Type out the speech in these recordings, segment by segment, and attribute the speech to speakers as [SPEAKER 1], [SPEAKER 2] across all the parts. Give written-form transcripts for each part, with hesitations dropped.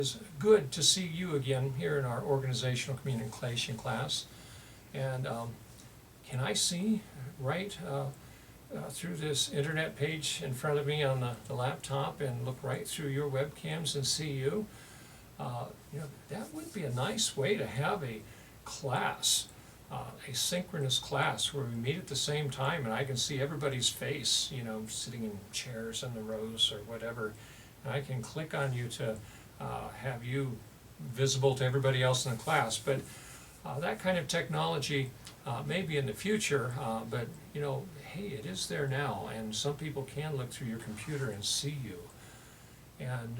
[SPEAKER 1] It's good to see you again here in our organizational communication class. And can I see right through this internet page in front of me on the laptop and look right through your webcams and see you? That would be a nice way to have a class, a synchronous class where we meet at the same time and I can see everybody's face, sitting in chairs in the rows or whatever. And I can click on you to have you visible to everybody else in the class. But that kind of technology may be in the future, but hey, it is there now, and some people can look through your computer and see you. And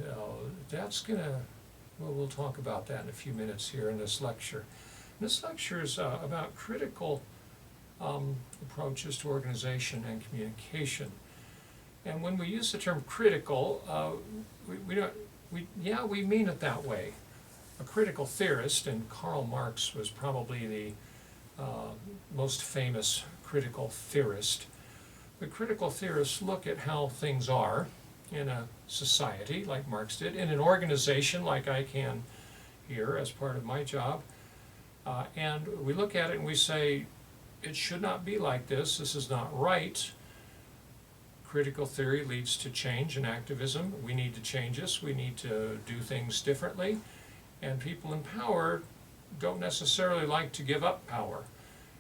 [SPEAKER 1] we'll talk about that in a few minutes here in this lecture. This lecture is about critical approaches to organization and communication. And when we use the term critical, we mean it that way. A critical theorist, and Karl Marx was probably the most famous critical theorist. The critical theorists look at how things are in a society, like Marx did, in an organization, like I can here as part of my job, and we look at it and we say, it should not be like this, this is not right. Critical theory leads to change and activism. We need to change this, we need to do things differently, and people in power don't necessarily like to give up power.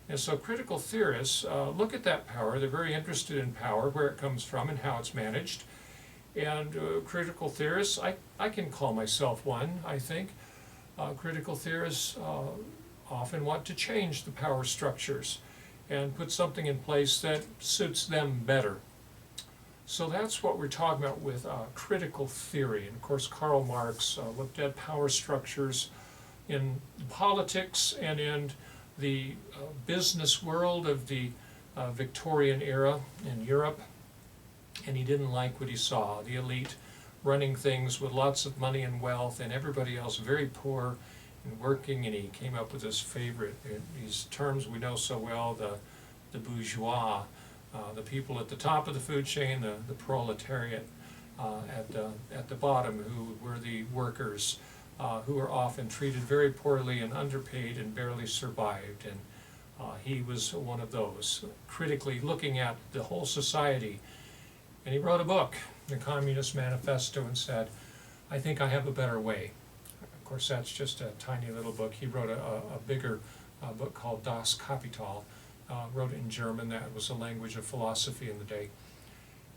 [SPEAKER 1] And so critical theorists look at that power, they're very interested in power, where it comes from and how it's managed. And critical theorists, I can call myself one, I think. Critical theorists often want to change the power structures and put something in place that suits them better. So that's what we're talking about with critical theory. And of course, Karl Marx looked at power structures in politics and in the business world of the Victorian era in Europe. And he didn't like what he saw, the elite running things with lots of money and wealth, and everybody else very poor and working. And he came up with his favorite, these terms we know so well, the bourgeois, the people at the top of the food chain, the proletariat at the bottom, who were the workers, who were often treated very poorly and underpaid and barely survived. And he was one of those, critically looking at the whole society. And he wrote a book, the Communist Manifesto, and said, I think I have a better way. Of course, that's just a tiny little book. He wrote a bigger book called Das Kapital, wrote it in German. That was the language of philosophy in the day.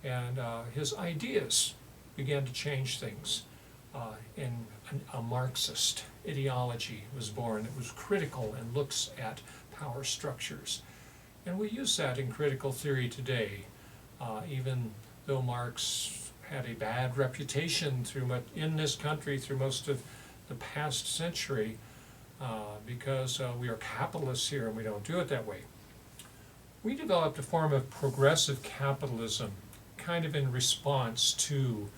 [SPEAKER 1] And his ideas began to change things. And a Marxist ideology was born. It was critical and looks at power structures. And we use that in critical theory today, even though Marx had a bad reputation in this country through most of the past century, because we are capitalists here and we don't do it that way. We developed a form of progressive capitalism, kind of in response to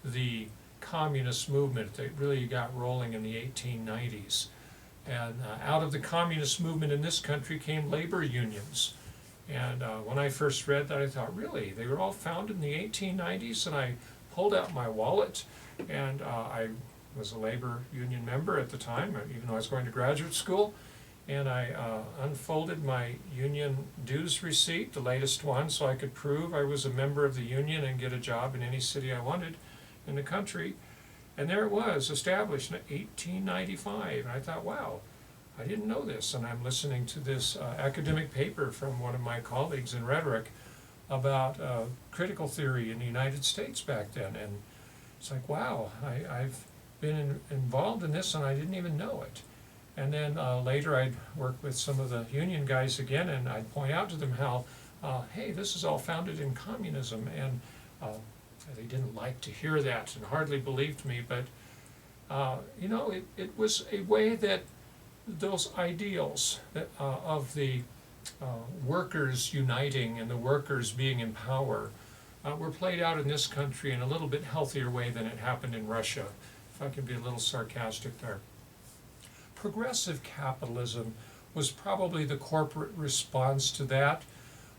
[SPEAKER 1] the communist movement that really got rolling in the 1890s. And out of the communist movement in this country came labor unions. And when I first read that, I thought, really? They were all founded in the 1890s? And I pulled out my wallet, and I was a labor union member at the time, even though I was going to graduate school. And I unfolded my union dues receipt, the latest one, so I could prove I was a member of the union and get a job in any city I wanted in the country. And there it was, established in 1895. And I thought, wow, I didn't know this. And I'm listening to this academic paper from one of my colleagues in rhetoric about critical theory in the United States back then. And it's like, wow, I've been involved in this and I didn't even know it. And then later I'd work with some of the union guys again, and I'd point out to them how, hey, this is all founded in communism. And they didn't like to hear that and hardly believed me, but it was a way that those ideals of the workers uniting and the workers being in power were played out in this country in a little bit healthier way than it happened in Russia, if I can be a little sarcastic there. Progressive capitalism was probably the corporate response to that.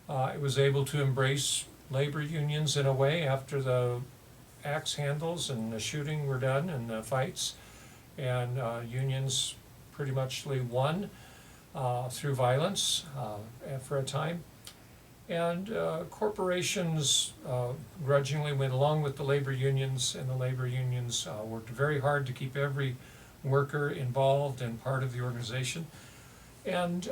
[SPEAKER 1] It was able to embrace labor unions in a way after the axe handles and the shooting were done and the fights. and unions pretty much won through violence for a time. And corporations grudgingly went along with the labor unions, and the labor unions worked very hard to keep every worker involved and part of the organization. And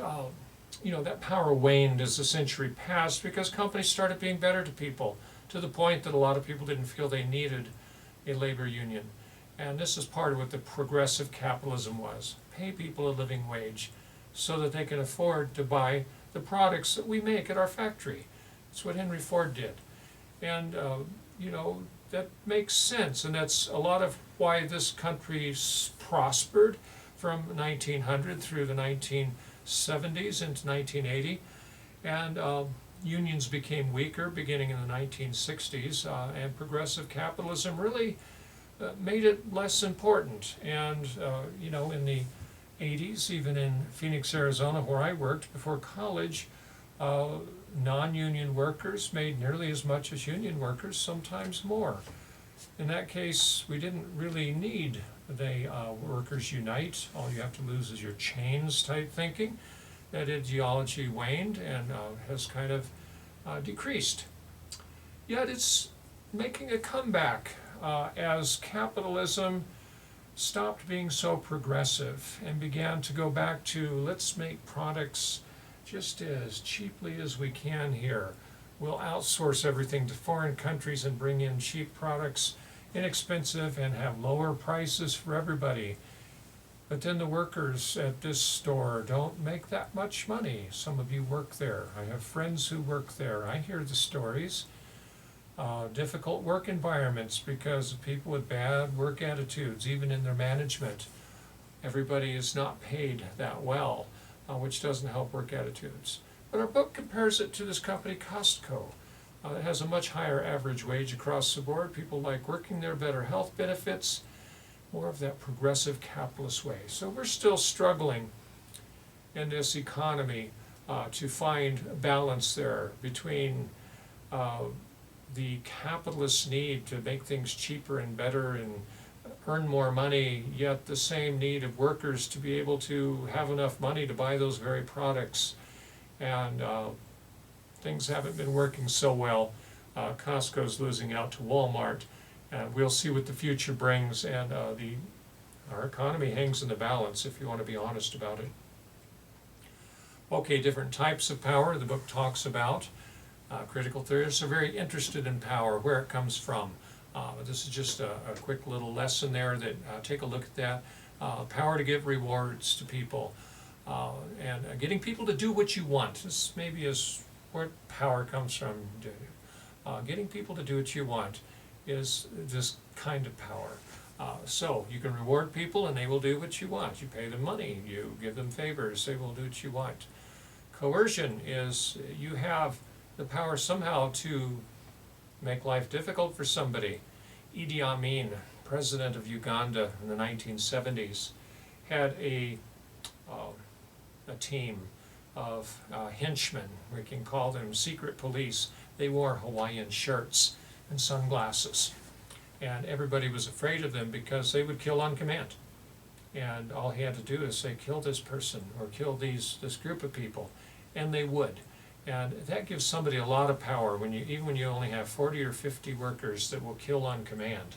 [SPEAKER 1] that power waned as the century passed because companies started being better to people, to the point that a lot of people didn't feel they needed a labor union. And this is part of what the progressive capitalism was. Pay people a living wage so that they can afford to buy the products that we make at our factory. That's what Henry Ford did. And that makes sense, and that's a lot of why this country prospered from 1900 through the 1970s into 1980. And unions became weaker beginning in the 1960s, and progressive capitalism really made it less important. And in the 80s, even in Phoenix, Arizona, where I worked before college, non-union workers made nearly as much as union workers, sometimes more. In that case, we didn't really need the workers unite. All you have to lose is your chains type thinking. That ideology waned and has kind of decreased. Yet it's making a comeback as capitalism stopped being so progressive and began to go back to, let's make products just as cheaply as we can here. We'll outsource everything to foreign countries and bring in cheap products, inexpensive, and have lower prices for everybody. But then the workers at this store don't make that much money. Some of you work there. I have friends who work there. I hear the stories. Difficult work environments because of people with bad work attitudes, even in their management. Everybody is not paid that well, which doesn't help work attitudes. But our book compares it to this company, Costco. It has a much higher average wage across the board. People like working there, better health benefits, more of that progressive capitalist way. So we're still struggling in this economy to find balance there between the capitalist need to make things cheaper and better and earn more money, yet the same need of workers to be able to have enough money to buy those very products. And things haven't been working so well. Costco's losing out to Walmart. And we'll see what the future brings, and our economy hangs in the balance, if you want to be honest about it. Okay, different types of power the book talks about. Critical theorists are very interested in power, where it comes from. This is just a quick little lesson there that take a look at that. Power to give rewards to people, and getting people to do what you want. This maybe is where power comes from. Getting people to do what you want is this kind of power. So you can reward people and they will do what you want. You pay them money, you give them favors, they will do what you want. Coercion is you have the power somehow to make life difficult for somebody. Idi Amin, president of Uganda in the 1970s, had a team of henchmen. We can call them secret police. They wore Hawaiian shirts and sunglasses. And everybody was afraid of them because they would kill on command. And all he had to do is say, kill this person or kill this group of people. And they would. And that gives somebody a lot of power even when you only have 40 or 50 workers that will kill on command.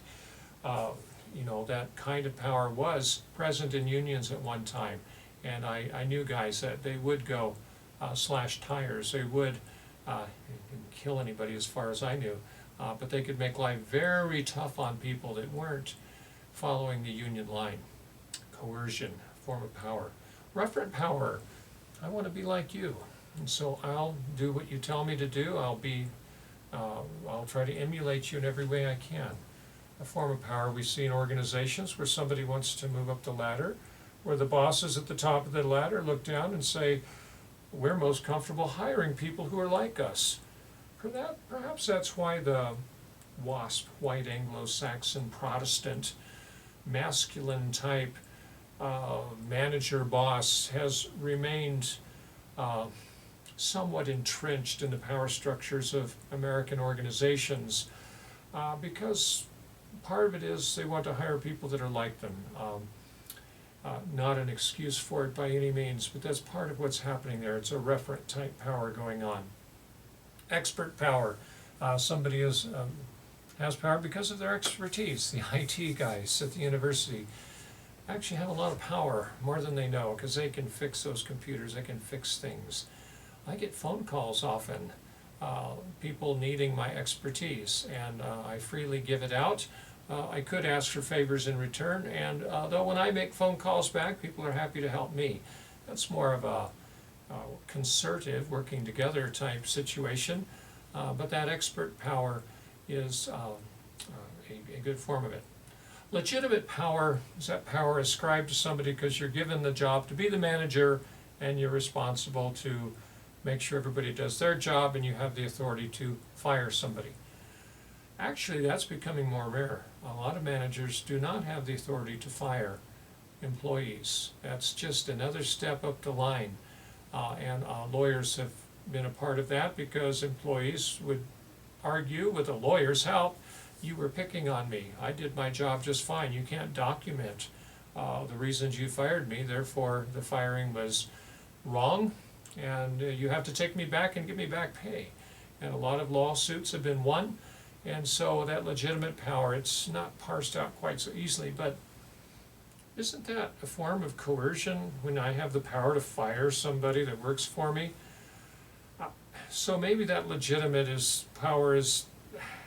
[SPEAKER 1] That kind of power was present in unions at one time. And I knew guys that they would go slash tires. They would kill anybody as far as I knew. But they could make life very tough on people that weren't following the union line. Coercion, form of power. Referent power, I want to be like you. And so I'll do what you tell me to do. I'll try to emulate you in every way I can. A form of power we see in organizations where somebody wants to move up the ladder, where the bosses at the top of the ladder look down and say, we're most comfortable hiring people who are like us. Perhaps that's why the WASP, white Anglo-Saxon Protestant, masculine type manager boss has remained somewhat entrenched in the power structures of American organizations, because part of it is they want to hire people that are like them. Not an excuse for it by any means, but that's part of what's happening there. It's a referent type power going on. Expert power. Somebody has power because of their expertise. The IT guys at the university actually have a lot of power, more than they know, because they can fix those computers, they can fix things. I get phone calls often, people needing my expertise, and I freely give it out. I could ask for favors in return, and though when I make phone calls back, people are happy to help me. That's more of a concerted, working together type situation, but that expert power is a good form of it. Legitimate power is that power ascribed to somebody because you're given the job to be the manager, and you're responsible to make sure everybody does their job, and you have the authority to fire somebody. Actually, that's becoming more rare. A lot of managers do not have the authority to fire employees. That's just another step up the line. And lawyers have been a part of that, because employees would argue with a lawyer's help, you were picking on me. I did my job just fine. You can't document the reasons you fired me, therefore the firing was wrong, and you have to take me back and give me back pay. And a lot of lawsuits have been won. And so that legitimate power, it's not parsed out quite so easily, but isn't that a form of coercion when I have the power to fire somebody that works for me? So maybe that legitimate power is,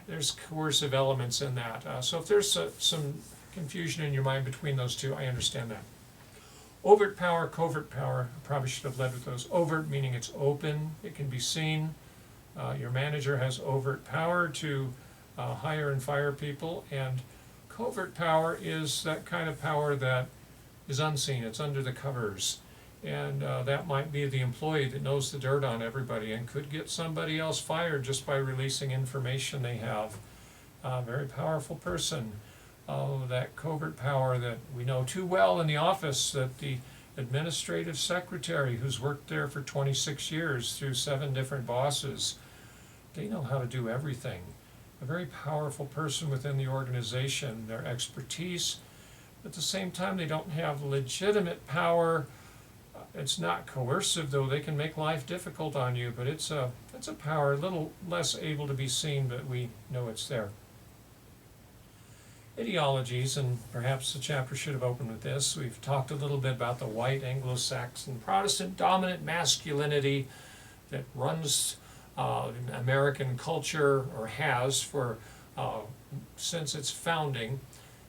[SPEAKER 1] there's coercive elements in that. So if there's some confusion in your mind between those two, I understand that. Overt power, covert power, I probably should have led with those. Overt meaning it's open, it can be seen. Your manager has overt power to hire and fire people, and covert power is that kind of power that is unseen, it's under the covers, and that might be the employee that knows the dirt on everybody and could get somebody else fired just by releasing information they have. A very powerful person. That covert power that we know too well in the office, that the administrative secretary who's worked there for 26 years through 7 different bosses, they know how to do everything. A very powerful person within the organization, their expertise. At the same time, they don't have legitimate power. It's not coercive, though. They can make life difficult on you, but it's a power a little less able to be seen, but we know it's there. Ideologies, and perhaps the chapter should have opened with this. We've talked a little bit about the white Anglo-Saxon Protestant dominant masculinity that runs American culture, or has for since its founding.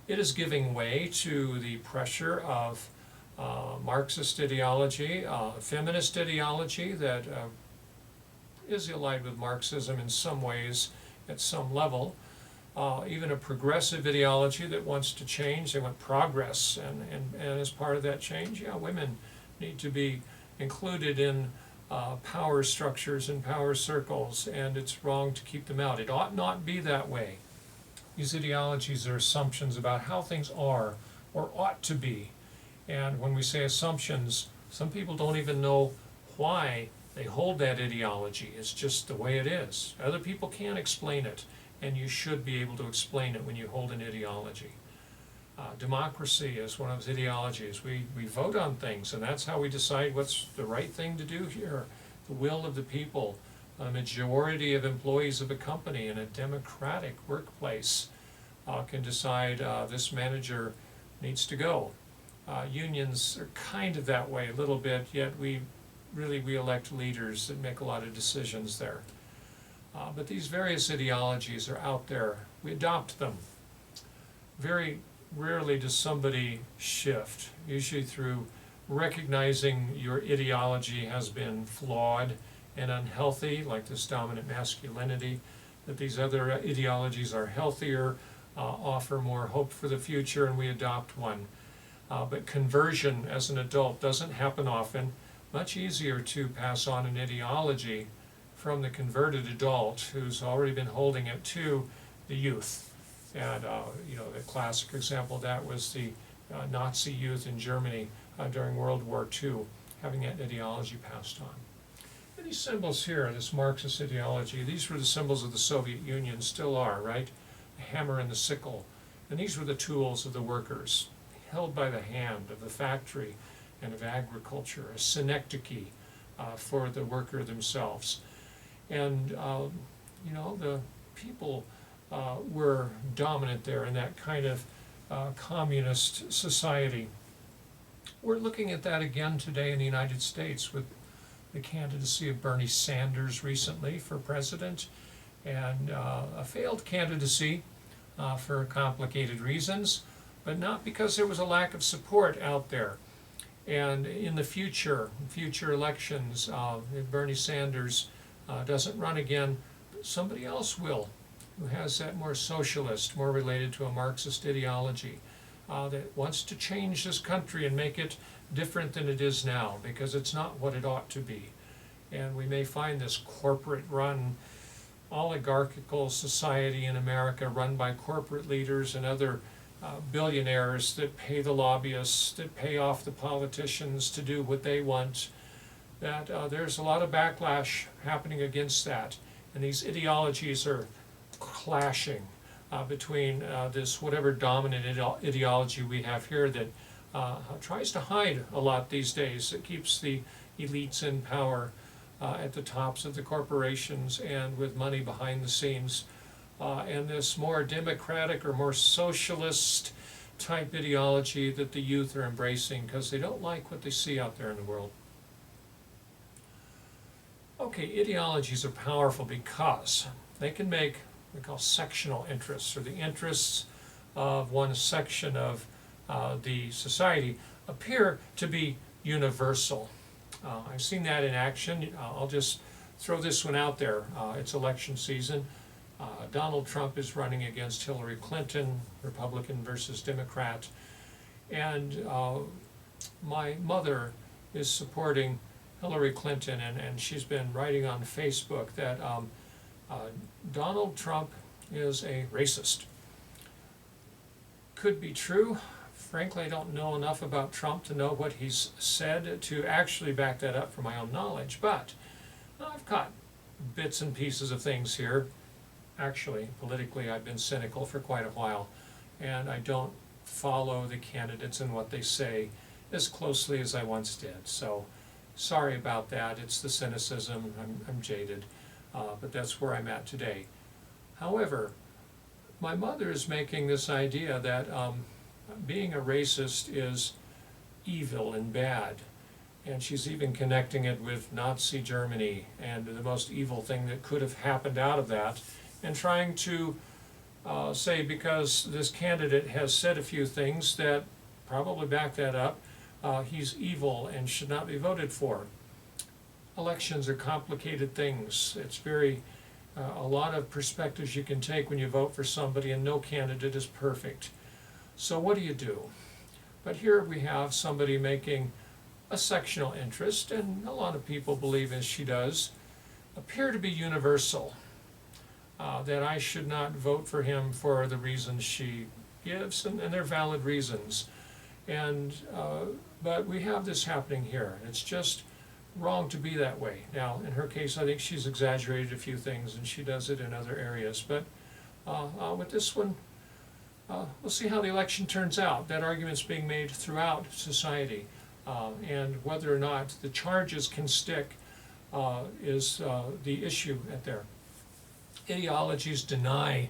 [SPEAKER 1] It is giving way to the pressure of Marxist ideology, feminist ideology that is allied with Marxism in some ways at some level. Even a progressive ideology that wants to change. They want progress, and as part of that change, women need to be included in power structures and power circles, and it's wrong to keep them out. It ought not be that way. These ideologies are assumptions about how things are or ought to be. And when we say assumptions, some people don't even know why they hold that ideology. It's just the way it is. Other people can't explain it, and you should be able to explain it when you hold an ideology. Democracy is one of those ideologies. We vote on things, and that's how we decide what's the right thing to do here. The will of the people, a majority of employees of a company in a democratic workplace can decide this manager needs to go. Unions are kind of that way a little bit, yet we elect leaders that make a lot of decisions there. But these various ideologies are out there. We adopt them. Very rarely does somebody shift, usually through recognizing your ideology has been flawed and unhealthy, like this dominant masculinity, that these other ideologies are healthier, offer more hope for the future, and we adopt one. But conversion as an adult doesn't happen often. Much easier to pass on an ideology from the converted adult who's already been holding it to the youth. And the classic example of that was the Nazi youth in Germany during World War II, having that ideology passed on. And these symbols here, this Marxist ideology, these were the symbols of the Soviet Union, still are, right? The hammer and the sickle. And these were the tools of the workers. held by the hand of the factory and of agriculture, a synecdoche for the worker themselves. And, the people were dominant there in that kind of communist society. We're looking at that again today in the United States with the candidacy of Bernie Sanders recently for president, and a failed candidacy for complicated reasons, but not because there was a lack of support out there. And in the future elections, if Bernie Sanders doesn't run again, somebody else will, who has that more socialist, more related to a Marxist ideology, that wants to change this country and make it different than it is now, because it's not what it ought to be. And we may find this corporate-run, oligarchical society in America run by corporate leaders and other billionaires that pay the lobbyists, that pay off the politicians to do what they want, that there's a lot of backlash happening against that. And these ideologies are clashing between this whatever dominant ideology we have here that tries to hide a lot these days. It keeps the elites in power at the tops of the corporations and with money behind the scenes. And this more democratic or more socialist type ideology that the youth are embracing because they don't like what they see out there in the world. Okay, ideologies are powerful because they can make what we call sectional interests, or the interests of one section of the society, appear to be universal. I've seen that in action. I'll just throw this one out there. It's election season. Donald Trump is running against Hillary Clinton, Republican versus Democrat, and my mother is supporting Hillary Clinton, and she's been writing on Facebook that Donald Trump is a racist. Could be true. Frankly, I don't know enough about Trump to know what he's said to actually back that up from my own knowledge, but I've caught bits and pieces of things here. Actually, politically, I've been cynical for quite a while, and I don't follow the candidates and what they say as closely as I once did. So, sorry about that. It's the cynicism. I'm jaded, but that's where I'm at today. However, my mother is making this idea that being a racist is evil and bad, and she's even connecting it with Nazi Germany and the most evil thing that could have happened out of that, and trying to say because this candidate has said a few things that probably back that up, he's evil and should not be voted for. Elections are complicated things. It's very a lot of perspectives you can take when you vote for somebody, and no candidate is perfect. So what do you do? But here we have somebody making a sectional interest, and a lot of people believe, as she does, appear to be universal, that I should not vote for him for the reasons she gives, and they're valid reasons. And but we have this happening here. It's just wrong to be that way. Now, in her case, I think she's exaggerated a few things, and she does it in other areas. But with this one, we'll see how the election turns out. That argument's being made throughout society, and whether or not the charges can stick is the issue at there. Ideologies deny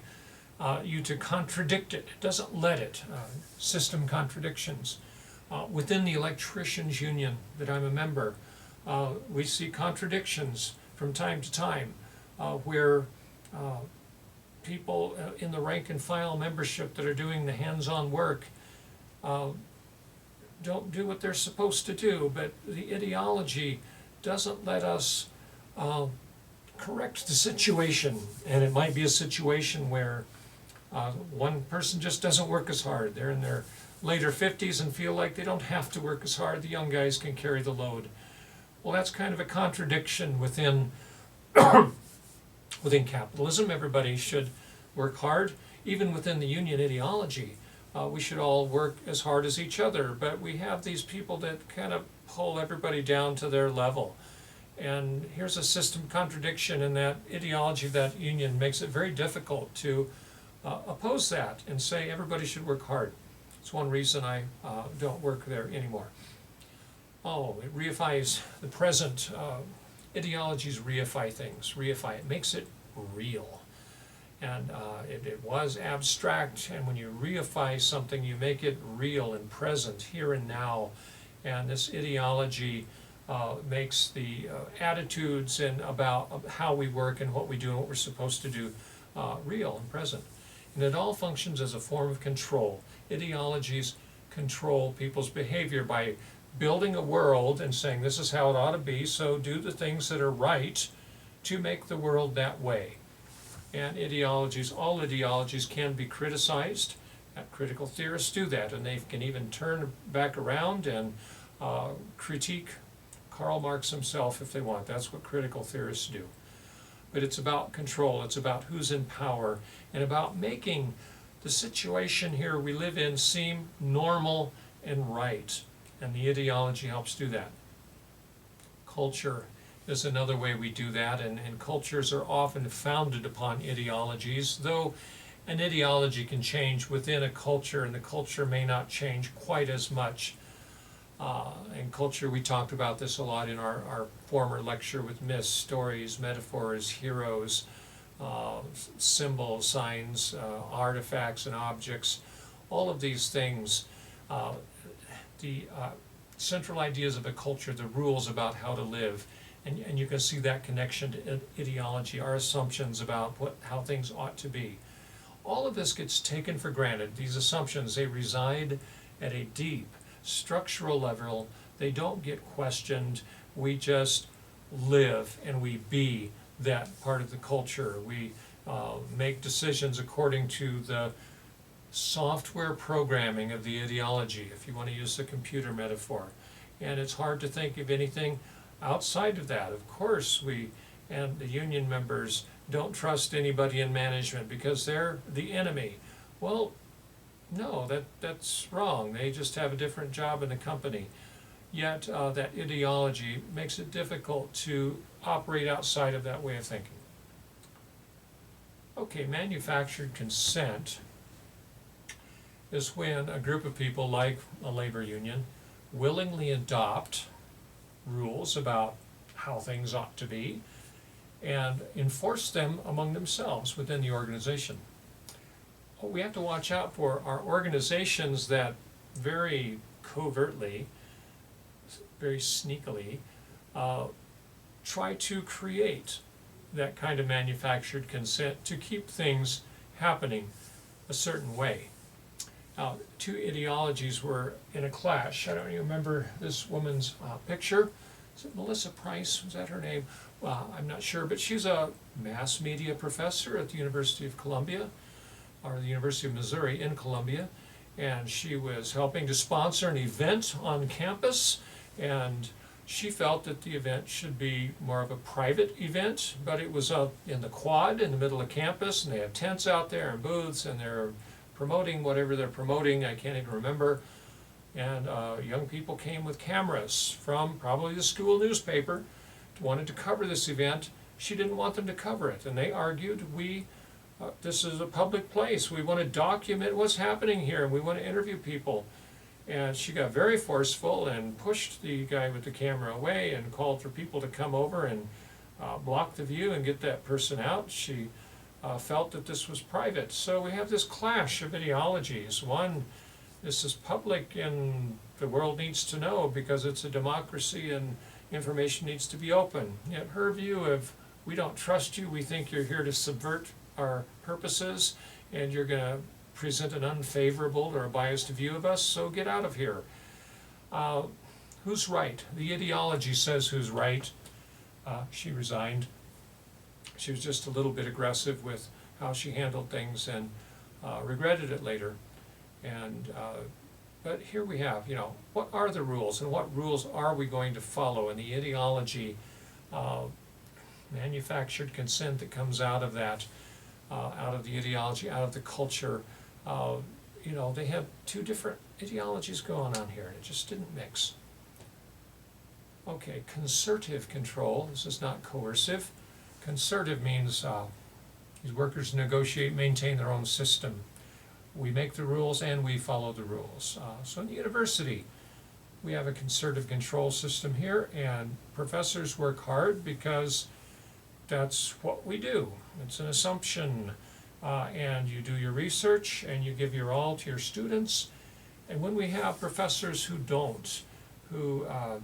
[SPEAKER 1] you to contradict it. It doesn't let it. System contradictions. Within the electricians union that I'm a member, we see contradictions from time to time where people in the rank and file membership that are doing the hands-on work don't do what they're supposed to do, but the ideology doesn't let us correct the situation. And it might be a situation where one person just doesn't work as hard. They're in their later 50s and feel like they don't have to work as hard. The young guys can carry the load. Well, that's kind of a contradiction within within capitalism. Everybody should work hard. Even within the union ideology, we should all work as hard as each other. But we have these people that kind of pull everybody down to their level. And here's a system contradiction in that ideology of that union makes it very difficult to oppose that and say everybody should work hard. It's one reason I don't work there anymore. Oh, it reifies the present. Ideologies reify things, reify it, makes it real. And it was abstract, and when you reify something, you make it real and present, here and now. And this ideology makes the attitudes and about how we work and what we do and what we're supposed to do real and present. And it all functions as a form of control. Ideologies control people's behavior by building a world and saying this is how it ought to be, so do the things that are right to make the world that way. And ideologies, all ideologies can be criticized. Critical theorists do that, and they can even turn back around and critique Karl Marx himself if they want. That's what critical theorists do. But it's about control, it's about who's in power, and about making the situation here we live in seem normal and right. And the ideology helps do that. Culture is another way we do that, and cultures are often founded upon ideologies, though an ideology can change within a culture, and the culture may not change quite as much. In culture, we talked about this a lot in our former lecture with myths, stories, metaphors, heroes, symbols, signs, artifacts, and objects. All of these things, the central ideas of a culture, the rules about how to live, and you can see that connection to ideology, our assumptions about how things ought to be. All of this gets taken for granted. These assumptions, they reside at a deep structural level. They don't get questioned. We just live and we be that part of the culture. We make decisions according to the software programming of the ideology, if you want to use the computer metaphor. And it's hard to think of anything outside of that. Of course, we and the union members don't trust anybody in management because they're the enemy. Well, no, that's wrong. They just have a different job in the company. Yet that ideology makes it difficult to operate outside of that way of thinking. Okay, manufactured consent is when a group of people, like a labor union, willingly adopt rules about how things ought to be and enforce them among themselves within the organization. What we have to watch out for are organizations that very covertly, very sneakily, try to create that kind of manufactured consent to keep things happening a certain way. Two ideologies were in a clash. I don't even remember this woman's picture. Is it Melissa Price? Was that her name? I'm not sure, but she's a mass media professor at the University of Columbia, or the University of Missouri in Columbia, and she was helping to sponsor an event on campus, and she felt that the event should be more of a private event, but it was in the quad in the middle of campus, and they have tents out there and booths, and they're promoting whatever they're promoting, I can't even remember. And young people came with cameras from probably the school newspaper, wanted to cover this event. She didn't want them to cover it, and they argued, this is a public place, we want to document what's happening here, and we want to interview people. And she got very forceful and pushed the guy with the camera away and called for people to come over and block the view and get that person out. She felt that this was private. So we have this clash of ideologies. One, this is public and the world needs to know because it's a democracy and information needs to be open. Yet her view of, we don't trust you, we think you're here to subvert our purposes and you're going to present an unfavorable or a biased view of us, so get out of here. Who's right? The ideology says who's right. She resigned. She was just a little bit aggressive with how she handled things and regretted it later. And but here we have, what are the rules and what rules are we going to follow? And the ideology, manufactured consent that comes out of that, out of the ideology, out of the culture. They have two different ideologies going on here, and it just didn't mix. Okay, concertive control. This is not coercive. Concertive means these workers negotiate, maintain their own system. We make the rules and we follow the rules. So in the university, we have a concerted control system here, and professors work hard because that's what we do. It's an assumption, and you do your research and you give your all to your students. And when we have professors who don't, who, a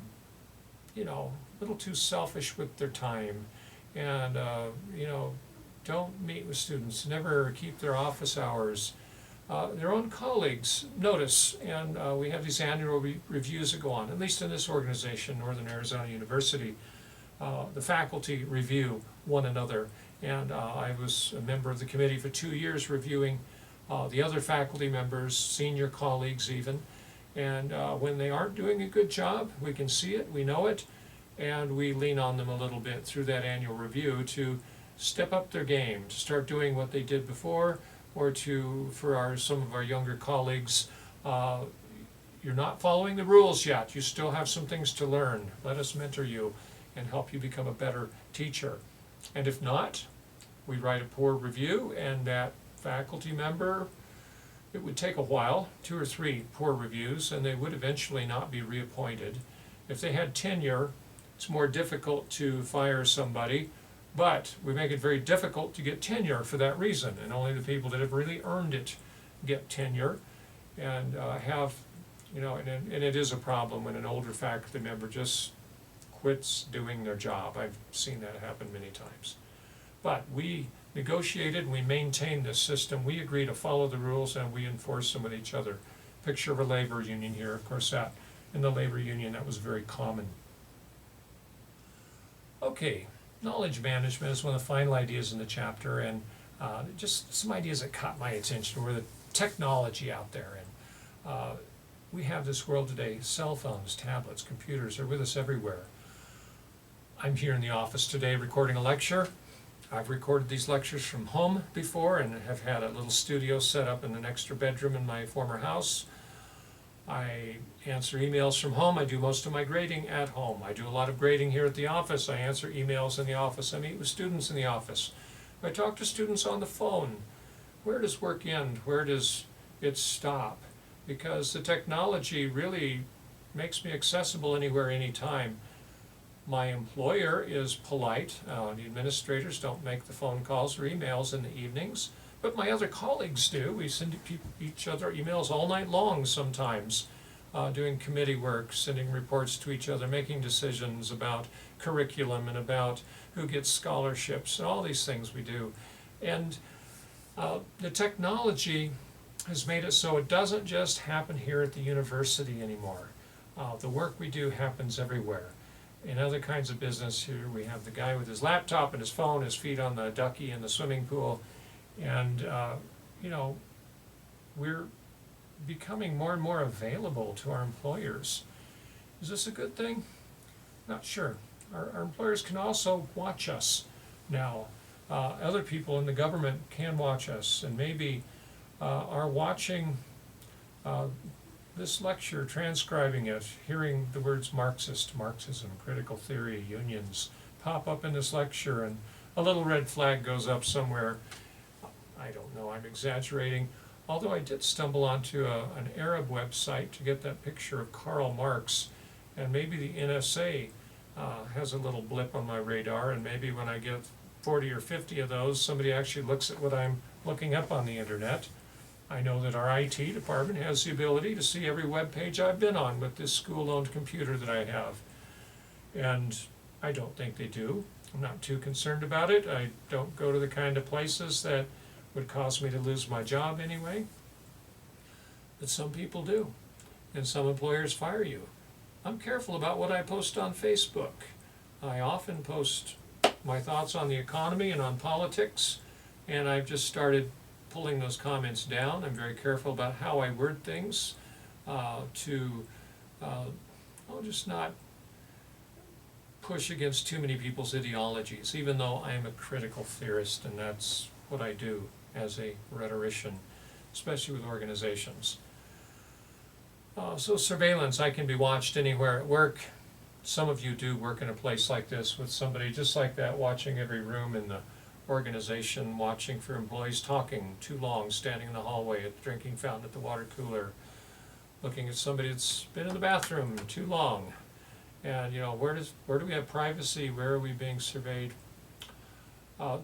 [SPEAKER 1] little too selfish with their time, and, don't meet with students, never keep their office hours, their own colleagues notice, and we have these annual reviews that go on, at least in this organization, Northern Arizona University. The faculty review one another, and I was a member of the committee for 2 years reviewing the other faculty members, senior colleagues even, and when they aren't doing a good job, we can see it, we know it, and we lean on them a little bit through that annual review to step up their game, to start doing what they did before, or for some of our younger colleagues, you're not following the rules yet, you still have some things to learn, let us mentor you and help you become a better teacher. And if not, we write a poor review, and that faculty member, it would take a while, 2 or 3 poor reviews, and they would eventually not be reappointed. If they had tenure, it's more difficult to fire somebody, but we make it very difficult to get tenure for that reason, and only the people that have really earned it get tenure, and and it is a problem when an older faculty member just quits doing their job. I've seen that happen many times. But we negotiated and we maintain this system. We agree to follow the rules and we enforce them with each other. Picture of a labor union here. Of course, that in the labor union, that was very common. Okay, knowledge management is one of the final ideas in the chapter, and just some ideas that caught my attention were the technology out there. And we have this world today, cell phones, tablets, computers are with us everywhere. I'm here in the office today recording a lecture. I've recorded these lectures from home before and have had a little studio set up in an extra bedroom in my former house. I answer emails from home. I do most of my grading at home. I do a lot of grading here at the office. I answer emails in the office. I meet with students in the office. I talk to students on the phone. Where does work end? Where does it stop? Because the technology really makes me accessible anywhere, anytime. My employer is polite. The administrators don't make the phone calls or emails in the evenings, but my other colleagues do. We send each other emails all night long sometimes, doing committee work, sending reports to each other, making decisions about curriculum and about who gets scholarships and all these things we do. And the technology has made it so it doesn't just happen here at the university anymore. The work we do happens everywhere. In other kinds of business, here we have the guy with his laptop and his phone, his feet on the ducky in the swimming pool, and we're becoming more and more available to our employers. Is this a good thing? Not sure. Our employers can also watch us now. Other people in the government can watch us, and maybe are watching this lecture, transcribing it, hearing the words Marxism, critical theory, unions pop up in this lecture, and a little red flag goes up somewhere. I don't know, I'm exaggerating. Although I did stumble onto an Arab website to get that picture of Karl Marx, and maybe the NSA has a little blip on my radar, and maybe when I get 40 or 50 of those, somebody actually looks at what I'm looking up on the internet. I know that our IT department has the ability to see every web page I've been on with this school-owned computer that I have. And I don't think they do. I'm not too concerned about it. I don't go to the kind of places that would cause me to lose my job anyway. But some people do. And some employers fire you. I'm careful about what I post on Facebook. I often post my thoughts on the economy and on politics, and I've just started pulling those comments down. I'm very careful about how I word things to just not push against too many people's ideologies, even though I am a critical theorist, and that's what I do as a rhetorician, especially with organizations. So surveillance, I can be watched anywhere at work. Some of you do work in a place like this with somebody just like that watching every room in the organization watching for employees talking too long, standing in the hallway at the drinking fountain at the water cooler, looking at somebody that's been in the bathroom too long. And where do we have privacy? Where are we being surveyed?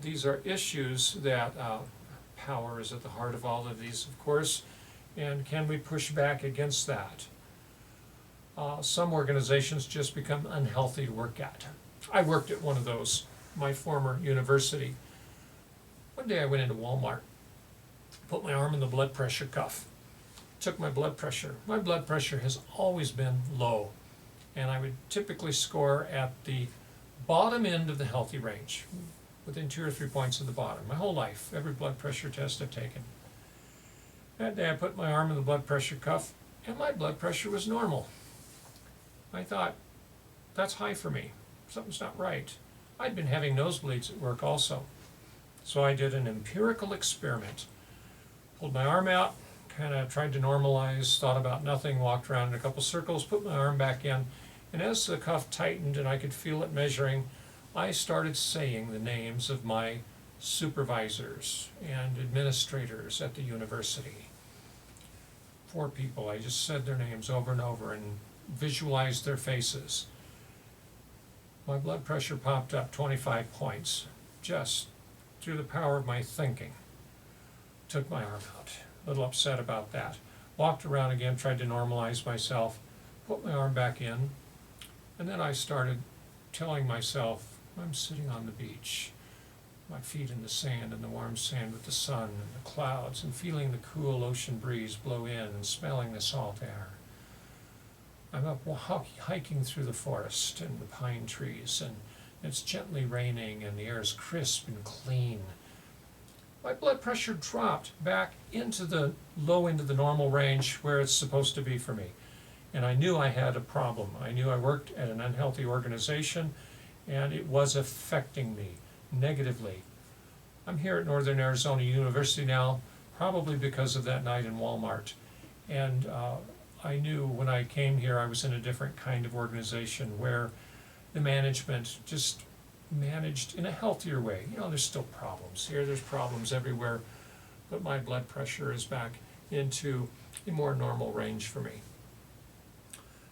[SPEAKER 1] These are issues that power is at the heart of all of these, of course, and can we push back against that? Some organizations just become unhealthy to work at. I worked at one of those, my former university. One day I went into Walmart, put my arm in the blood pressure cuff, took my blood pressure. My blood pressure has always been low, and I would typically score at the bottom end of the healthy range, within 2 or 3 points of the bottom, my whole life, every blood pressure test I've taken. That day I put my arm in the blood pressure cuff, and my blood pressure was normal. I thought, that's high for me, something's not right. I'd been having nosebleeds at work also. So I did an empirical experiment. Pulled my arm out, kind of tried to normalize, thought about nothing, walked around in a couple circles, put my arm back in, and as the cuff tightened and I could feel it measuring, I started saying the names of my supervisors and administrators at the university. 4 people, I just said their names over and over and visualized their faces. My blood pressure popped up 25 points, just through the power of my thinking. Took my arm out, a little upset about that. Walked around again, tried to normalize myself, put my arm back in, and then I started telling myself, I'm sitting on the beach, my feet in the sand, in the warm sand with the sun and the clouds, and feeling the cool ocean breeze blow in and smelling the salt air. I'm up hiking through the forest and the pine trees, and it's gently raining and the air is crisp and clean. My blood pressure dropped back into the low end of the normal range where it's supposed to be for me. And I knew I had a problem. I knew I worked at an unhealthy organization, and it was affecting me negatively. I'm here at Northern Arizona University now, probably because of that night in Walmart. And I knew when I came here I was in a different kind of organization where the management just managed in a healthier way. There's still problems here, there's problems everywhere, but my blood pressure is back into a more normal range for me.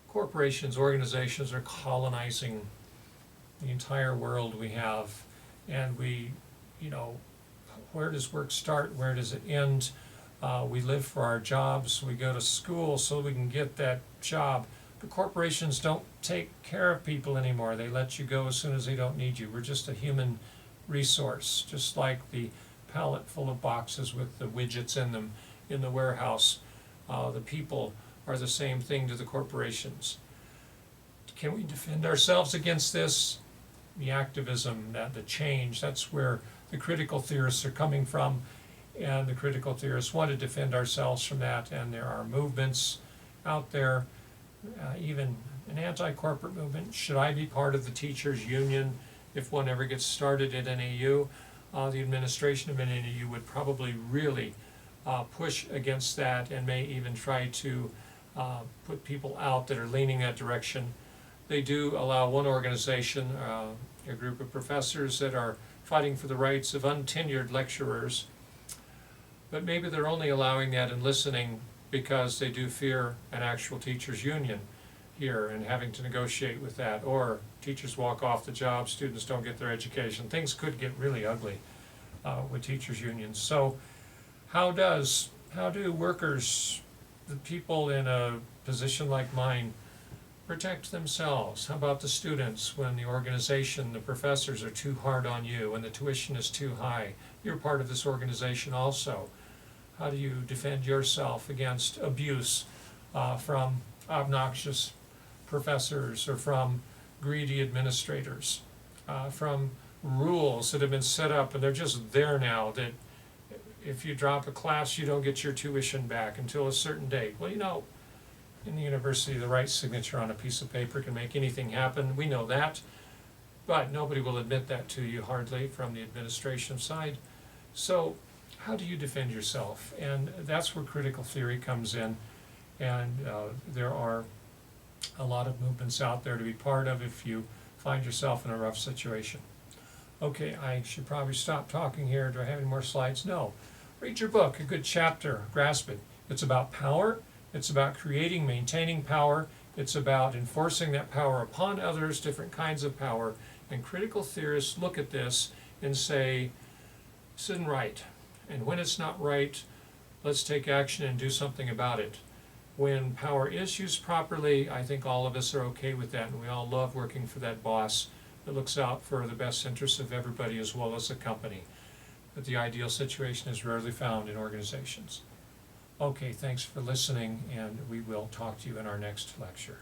[SPEAKER 1] Corporations, organizations are colonizing the entire world we have, and where does work start, where does it end? We live for our jobs, we go to school so we can get that job. But corporations don't take care of people anymore. They let you go as soon as they don't need you. We're just a human resource, just like the pallet full of boxes with the widgets in them in the warehouse. The people are the same thing to the corporations. Can we defend ourselves against this? The activism, the change, that's where the critical theorists are coming from, and the critical theorists want to defend ourselves from that, and there are movements out there, even an anti-corporate movement. Should I be part of the teachers' union if one ever gets started at NAU? The administration of NAU would probably really push against that and may even try to put people out that are leaning that direction. They do allow one organization, a group of professors that are fighting for the rights of untenured lecturers, but maybe they're only allowing that and listening because they do fear an actual teachers union here and having to negotiate with that, or teachers walk off the job, students don't get their education. Things could get really ugly with teachers unions. So how do workers, the people in a position like mine, protect themselves? How about the students when the organization, the professors are too hard on you, when the tuition is too high? You're part of this organization also. How do you defend yourself against abuse from obnoxious professors or from greedy administrators, from rules that have been set up and they're just there now, that if you drop a class you don't get your tuition back until a certain date? Well, in the university the right signature on a piece of paper can make anything happen. We know that, but nobody will admit that to you hardly from the administration side. So how do you defend yourself? And that's where critical theory comes in, and there are a lot of movements out there to be part of if you find yourself in a rough situation. Okay, I should probably stop talking here. Do I have any more slides? No. Read your book, a good chapter, grasp it. It's about power, it's about creating, maintaining power, it's about enforcing that power upon others, different kinds of power. And critical theorists look at this and say, this isn't right. And when it's not right, let's take action and do something about it. When power is used properly, I think all of us are okay with that, and we all love working for that boss that looks out for the best interests of everybody as well as the company. But the ideal situation is rarely found in organizations. Okay, thanks for listening, and we will talk to you in our next lecture.